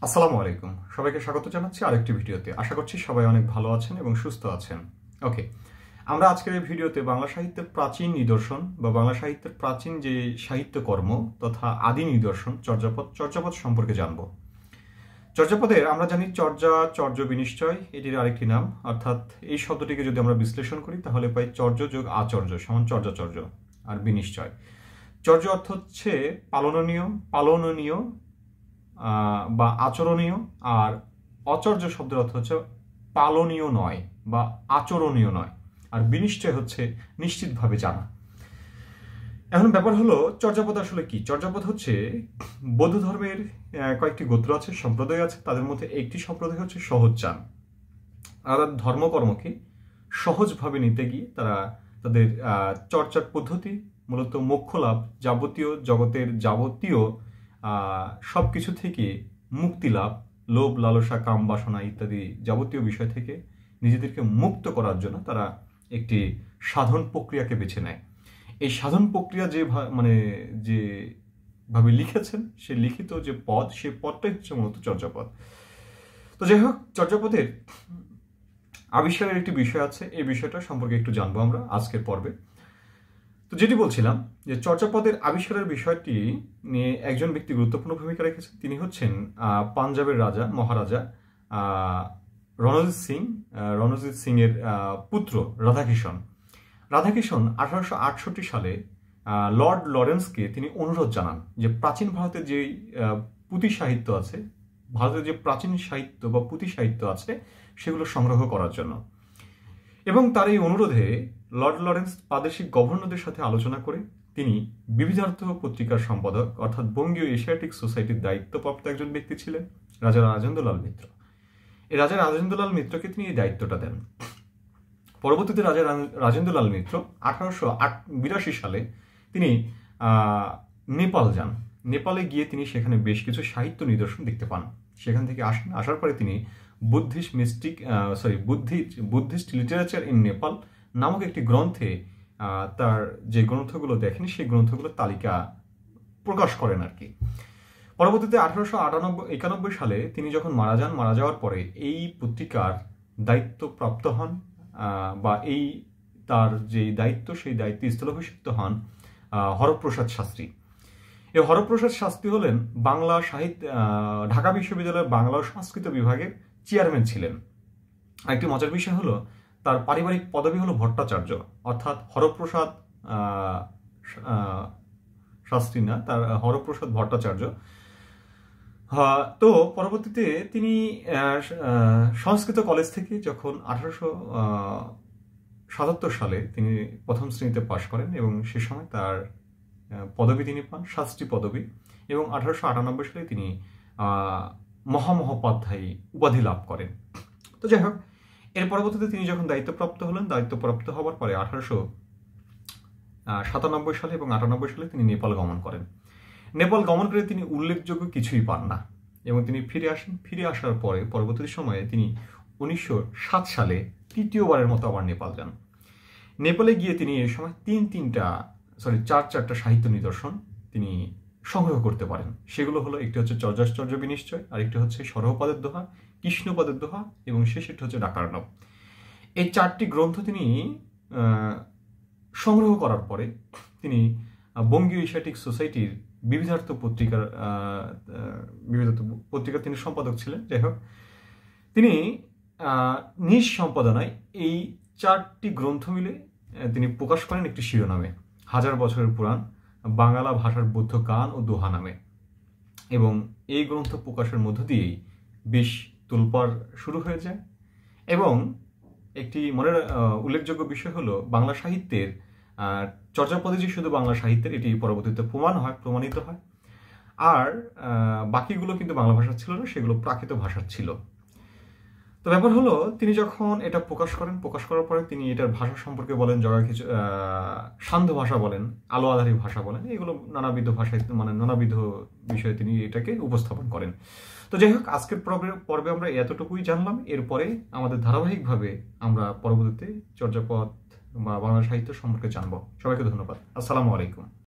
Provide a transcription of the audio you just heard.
আসসালামু আলাইকুম, সবাইকে স্বাগত জানাচ্ছি আরেকটি ভিডিওতে। আশা করছি সবাই অনেক ভালো আছেন এবং সুস্থ আছেন। ওকে, আমরা আজকের এই ভিডিওতে বাংলা সাহিত্যের প্রাচীন নিদর্শন বা বাংলা সাহিত্যের প্রাচীন যে সাহিত্যকর্ম তথা আদি নিদর্শন চর্যাপদ সম্পর্কে জানব। চর্যাপদের আমরা জানি চর্যা, চর্য বিনিশ্চয় এটির আরেকটি নাম, অর্থাৎ এই শব্দটিকে যদি আমরা বিশ্লেষণ করি তাহলে পাই চর্য যোগ আচর্য সমান চর্যাচর্য আর বিনিশ্চয়। চর্য অর্থ হচ্ছে পালনীয় বা আচরণীয়, আর অচর্য শব্দের অর্থ হচ্ছে পালনীয় নয় বা আচরণীয় নয়, আর বিনিশ্চয় হচ্ছে নিশ্চিতভাবে জানা। এখন ব্যাপার হলো চর্যাপদ আসলে কি? চর্যাপদ হচ্ছে বৌদ্ধ ধর্মের কয়েকটি গোত্র আছে, সম্প্রদায় আছে, তাদের মধ্যে একটি সম্প্রদায় হচ্ছে সহজচান। আর ধর্মকর্মকে সহজভাবে নিতে গিয়ে তারা তাদের চর্চার পদ্ধতি মূলত মোক্ষ লাভ, যাবতীয় জগতের যাবতীয় সব কিছু থেকে মুক্তি লাভ, লোভ লালসা কাম বাসনা ইত্যাদি যাবতীয় বিষয় থেকে নিজেদেরকে মুক্ত করার জন্য তারা একটি সাধন প্রক্রিয়াকে বেছে নেয়। এই সাধন প্রক্রিয়া যেভাবে লিখেছেন, সে লিখিত যে পদ, সে পদটাই হচ্ছে মূলত চর্যাপদ। তো যাই হোক, চর্যাপদের আবিষ্কারের একটি বিষয় আছে, এই বিষয়টা সম্পর্কে একটু জানবো আমরা আজকের পর্বে। তো যেটি বলছিলাম যে চর্যাপদের আবিষ্কারের বিষয়টি নিয়ে একজন ব্যক্তি গুরুত্বপূর্ণ ভূমিকা রেখেছেন। তিনি হচ্ছেন পাঞ্জাবের মহারাজা রণজিৎ সিং এর পুত্র রাধাকিষণ। 1868 সালে লর্ড লরেন্সকে তিনি অনুরোধ জানান যে প্রাচীন ভারতের যে পুঁথি সাহিত্য আছে, ভারতের যে প্রাচীন সাহিত্য বা পুঁথি সাহিত্য আছে, সেগুলো সংগ্রহ করার জন্য। এবং তার এই অনুরোধে লর্ড লরেন্স প্রাদেশিক গভর্নরদের সাথে আলোচনা করে তিনি বিবিধার্থ পত্রিকার সম্পাদক অর্থাৎ বঙ্গীয় এশিয়াটিক সোসাইটির দায়িত্বপ্রাপ্ত একজন ব্যক্তি ছিলেন রাজা রাজেন্দ্রলাল মিত্র। এই রাজা রাজেন্দ্রলাল মিত্রকে তিনি এই দায়িত্বটা দেন। পরবর্তীতে রাজা রাজেন্দ্রলাল মিত্র 1882 সালে তিনি নেপাল যান। নেপালে গিয়ে তিনি সেখানে বেশ কিছু সাহিত্য নিদর্শন দেখতে পান। সেখান থেকে আসার পরে তিনি বুদ্ধিস্ট লিটারেচার ইন নেপাল নামক একটি গ্রন্থে তার যে গ্রন্থগুলো দেখেন সেই গ্রন্থগুলোর তালিকা প্রকাশ করেন আর কি। পরবর্তীতে 1891 সালে তিনি যখন মারা যাওয়ার পরে এই পত্রিকার দায়িত্বপ্রাপ্ত হন বা তার যে দায়িত্ব, সেই দায়িত্বে স্থলাভিষিক্ত হন হরপ্রসাদ শাস্ত্রী। এই হরপ্রসাদ শাস্ত্রী হলেন বাংলা সাহিত্য ঢাকা বিশ্ববিদ্যালয়ের বাংলা ও সংস্কৃত বিভাগের চেয়ারম্যান ছিলেন। আরেকটি মজার বিষয় হলো তার পারিবারিক পদবি হলো ভট্টাচার্য, অর্থাৎ হরপ্রসাদ শাস্ত্রী না, তার হরপ্রসাদ ভট্টাচার্য। তো পরবর্তীতে তিনি সংস্কৃত কলেজ থেকে যখন 1877 সালে তিনি প্রথম শ্রেণীতে পাশ করেন এবং সে সময় তার পদবি তিনি পান শাস্ত্রী পদবি, এবং 1898 সালে তিনি মহামহোপাধ্যায়ী উপাধি লাভ করেন। তো যাই হোক, এর পরবর্তীতে তিনি যখন দায়িত্বপ্রাপ্ত হওয়ার পরে 1897 সালে এবং 98 সালে তিনি নেপাল গমন করেন। নেপাল গমন করে তিনি উল্লেখযোগ্য কিছুই পান না এবং তিনি ফিরে আসেন। ফিরে আসার পরে পরবর্তী সময়ে তিনি 1907 সালে তৃতীয়বারের মতো আবার নেপাল যান। নেপালে গিয়ে তিনি এই সময় চারটা সাহিত্য নিদর্শন তিনি সংগ্রহ করতে পারেন। সেগুলো হলো, একটি হচ্ছে চর্যাচর্য বিনিশ্চয়, আরেকটি হচ্ছে সরহপদের দোহা, কৃষ্ণপদের দোহা এবং শেষেরটি হচ্ছে ডাকার্ণব। এই চারটি গ্রন্থ তিনি সংগ্রহ করার পরে তিনি বঙ্গীয় এশিয়াটিক সোসাইটির বিবিধার্থ পত্রিকার তিনি সম্পাদক ছিলেন। যাই হোক, তিনি নিজ সম্পাদনায় এই চারটি গ্রন্থ মিলে তিনি প্রকাশ করেন একটি শিরোনামে, 1000 বছরের পুরাণ বাংলা ভাষার বৌদ্ধ গান ও দোহা নামে। এবং এই গ্রন্থ প্রকাশের মধ্য দিয়েই বেশ তোলপাড় শুরু হয়ে যায়। এবং একটি মনের উল্লেখযোগ্য বিষয় হলো বাংলা সাহিত্যের চর্যাপদে যে শুধু বাংলা সাহিত্যের, এটি পরবর্তীতে প্রমাণিত হয়। আর বাকিগুলো কিন্তু বাংলা ভাষা ছিল না, সেগুলো প্রাকৃত ভাষার ছিল। তো ব্যাপার হলো, তিনি যখন এটা প্রকাশ করার পরে তিনি এটার ভাষা সম্পর্কে বলেন, সান্ধ্য ভাষা বলেন, আলো আধারী ভাষা বলেন, এগুলো নানাবিধ ভাষায় নানাবিধ বিষয়ে তিনি এটাকে উপস্থাপন করেন। তো যাই হোক, আজকের পর্বে আমরা এতটুকুই জানলাম। এরপরে আমাদের ধারাবাহিকভাবে আমরা পরবর্তীতে চর্যাপদ বা বাংলা সাহিত্য সম্পর্কে জানবো। সবাইকে ধন্যবাদ। আসসালামু আলাইকুম।